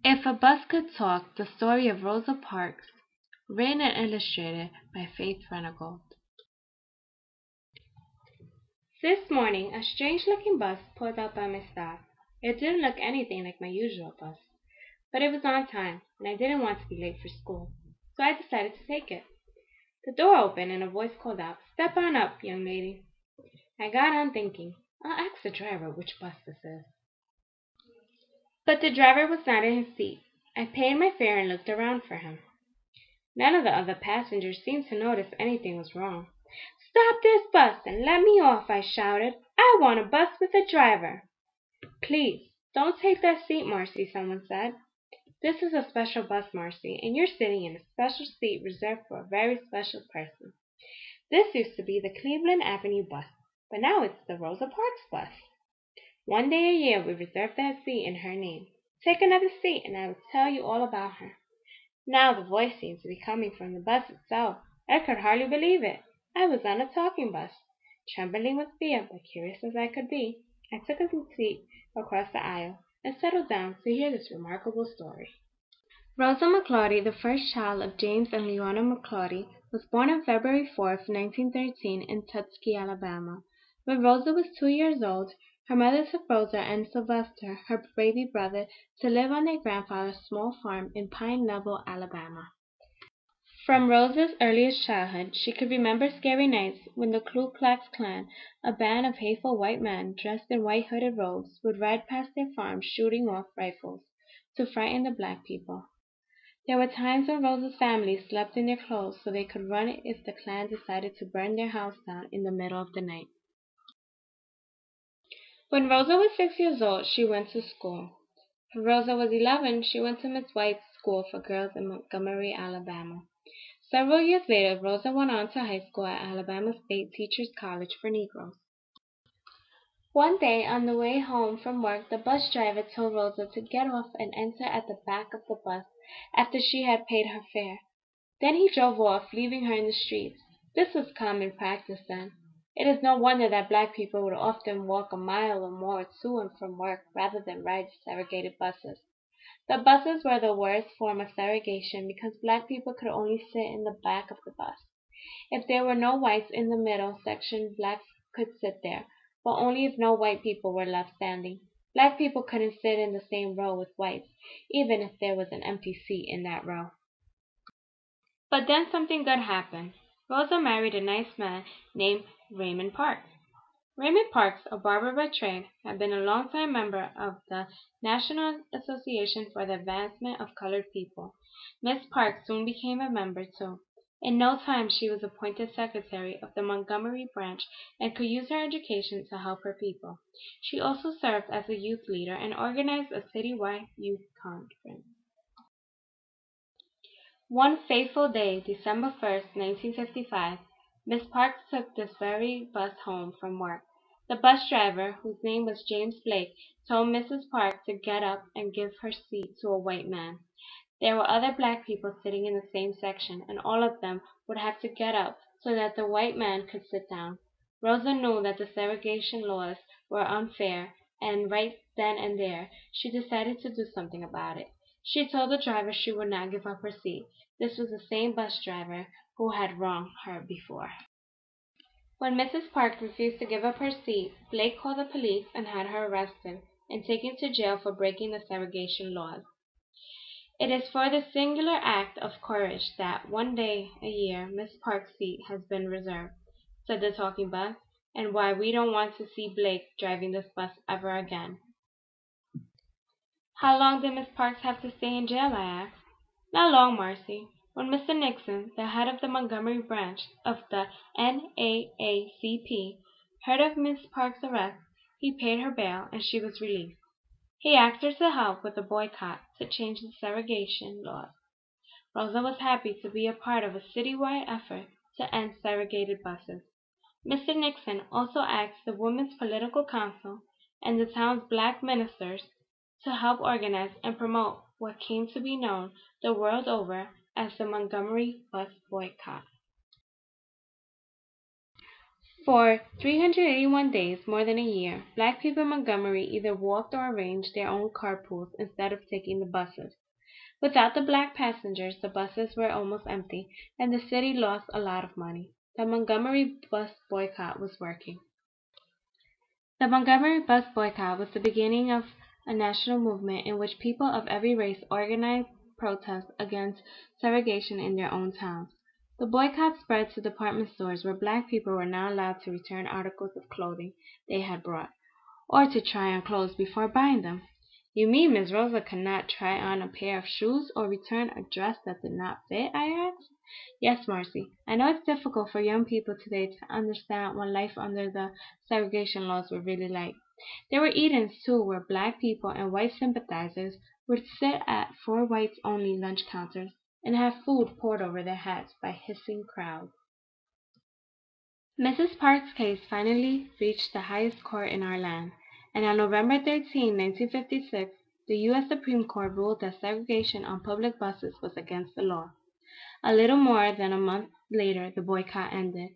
If a Bus Could Talk, the story of Rosa Parks, written and illustrated by Faith Renegold. This morning, a strange-looking bus pulled up by my stop. It didn't look anything like my usual bus, but it was on time, and I didn't want to be late for school, so I decided to take it. The door opened, and a voice called out, "Step on up, young lady." I got on thinking, I'll ask the driver which bus this is. But the driver was not in his seat. I paid my fare and looked around for him. None of the other passengers seemed to notice anything was wrong. "Stop this bus and let me off," I shouted. "I want a bus with a driver." "Please, don't take that seat, Marcy," someone said. "This is a special bus, Marcy, and you're sitting in a special seat reserved for a very special person. This used to be the Cleveland Avenue bus, but now it's the Rosa Parks bus. One day a year we reserve that seat in her name. Take another seat and I will tell you all about her." Now the voice seemed to be coming from the bus itself. I could hardly believe it. I was on a talking bus. Trembling with fear, but curious as I could be, I took a seat across the aisle and settled down to hear this remarkable story. Rosa McClaughty, the first child of James and Leona McClaughty, was born on February 4th, 1913, in Tuskegee, Alabama. When Rosa was 2 years old, her mother took Rosa and Sylvester, her baby brother, to live on their grandfather's small farm in Pine Level, Alabama. From Rosa's earliest childhood, she could remember scary nights when the Ku Klux Klan, a band of hateful white men dressed in white hooded robes, would ride past their farm shooting off rifles to frighten the black people. There were times when Rosa's family slept in their clothes so they could run if the Klan decided to burn their house down in the middle of the night. When Rosa was 6 years old, she went to school. When Rosa was 11, she went to Miss White's School for Girls in Montgomery, Alabama. Several years later, Rosa went on to high school at Alabama State Teachers College for Negroes. One day, on the way home from work, the bus driver told Rosa to get off and enter at the back of the bus after she had paid her fare. Then he drove off, leaving her in the streets. This was common practice then. It is no wonder that black people would often walk a mile or more to and from work rather than ride segregated buses. The buses were the worst form of segregation because black people could only sit in the back of the bus. If there were no whites in the middle section, blacks could sit there, but only if no white people were left standing. Black people couldn't sit in the same row with whites, even if there was an empty seat in that row. But then something good happened. Rosa married a nice man named Raymond Parks. Raymond Parks, a barber by trade, had been a longtime member of the National Association for the Advancement of Colored People. Miss Parks soon became a member, too. In no time she was appointed secretary of the Montgomery branch and could use her education to help her people. She also served as a youth leader and organized a citywide youth conference. One fateful day, December 1st, 1955, Miss Parks took this very bus home from work. The bus driver, whose name was James Blake, told Mrs. Parks to get up and give her seat to a white man. There were other black people sitting in the same section, and all of them would have to get up so that the white man could sit down. Rosa knew that the segregation laws were unfair, and right then and there, she decided to do something about it. She told the driver she would not give up her seat. This was the same bus driver who had wronged her before. When Mrs. Parks refused to give up her seat, Blake called the police and had her arrested and taken to jail for breaking the segregation laws. It is for this singular act of courage that one day a year Miss Parks' seat has been reserved, said the talking bus, and why we don't want to see Blake driving this bus ever again. How long did Miss Parks have to stay in jail, I asked. Not long, Marcy. When Mr. Nixon, the head of the Montgomery branch of the NAACP, heard of Miss Parks' arrest, he paid her bail and she was released. He asked her to help with a boycott to change the segregation laws. Rosa was happy to be a part of a citywide effort to end segregated buses. Mr. Nixon also asked the Women's Political Council and the town's black ministers to help organize and promote what came to be known the world over as the Montgomery bus boycott. For 381 days, more than a year, black people in Montgomery either walked or arranged their own carpools instead of taking the buses. Without the black passengers, the buses were almost empty, and the city lost a lot of money. The Montgomery bus boycott was working. The Montgomery bus boycott was the beginning of a national movement in which people of every race organized protests against segregation in their own towns. The boycott spread to department stores where black people were not allowed to return articles of clothing they had brought, or to try on clothes before buying them. You mean Miss Rosa could not try on a pair of shoes or return a dress that did not fit? I asked. Yes, Marcy. I know it's difficult for young people today to understand what life under the segregation laws were really like. There were Edens, too, where black people and white sympathizers would sit at four whites-only lunch counters and have food poured over their heads by hissing crowds. Mrs. Parks' case finally reached the highest court in our land, and on November 13, 1956, the U.S. Supreme Court ruled that segregation on public buses was against the law. A little more than a month later, the boycott ended.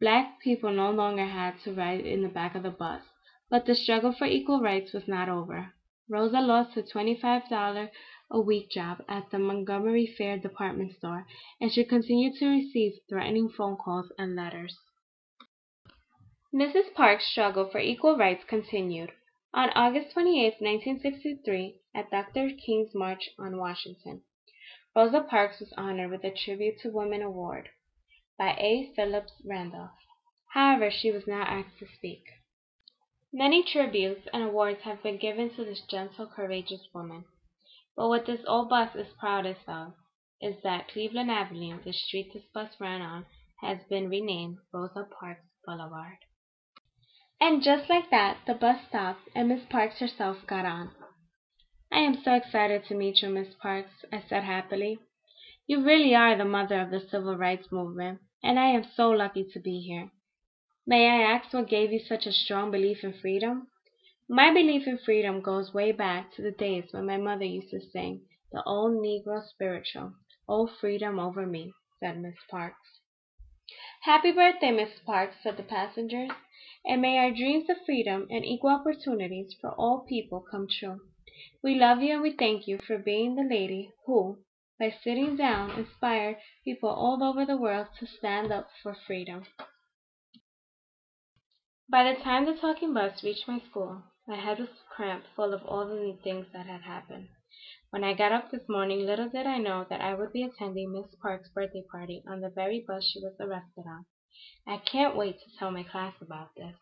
Black people no longer had to ride in the back of the bus, but the struggle for equal rights was not over. Rosa lost her $25 a week job at the Montgomery Fair department store, and she continued to receive threatening phone calls and letters. Mrs. Parks' struggle for equal rights continued. On August 28, 1963, at Dr. King's March on Washington, Rosa Parks was honored with a Tribute to Women award by A. Phillips Randolph. However, she was not asked to speak. Many tributes and awards have been given to this gentle, courageous woman. But what this old bus is proudest of is that Cleveland Avenue, the street this bus ran on, has been renamed Rosa Parks Boulevard. And just like that, the bus stopped and Miss Parks herself got on. I am so excited to meet you, Miss Parks, I said happily. You really are the mother of the civil rights movement, and I am so lucky to be here. May I ask what gave you such a strong belief in freedom? My belief in freedom goes way back to the days when my mother used to sing the old Negro spiritual, "Oh, freedom over me," said Miss Parks. Happy birthday, Miss Parks, said the passengers, and may our dreams of freedom and equal opportunities for all people come true. We love you and we thank you for being the lady who, by sitting down, inspired people all over the world to stand up for freedom. By the time the talking bus reached my school, my head was cramped full of all the new things that had happened. When I got up this morning, little did I know that I would be attending Miss Parks' birthday party on the very bus she was arrested on. I can't wait to tell my class about this.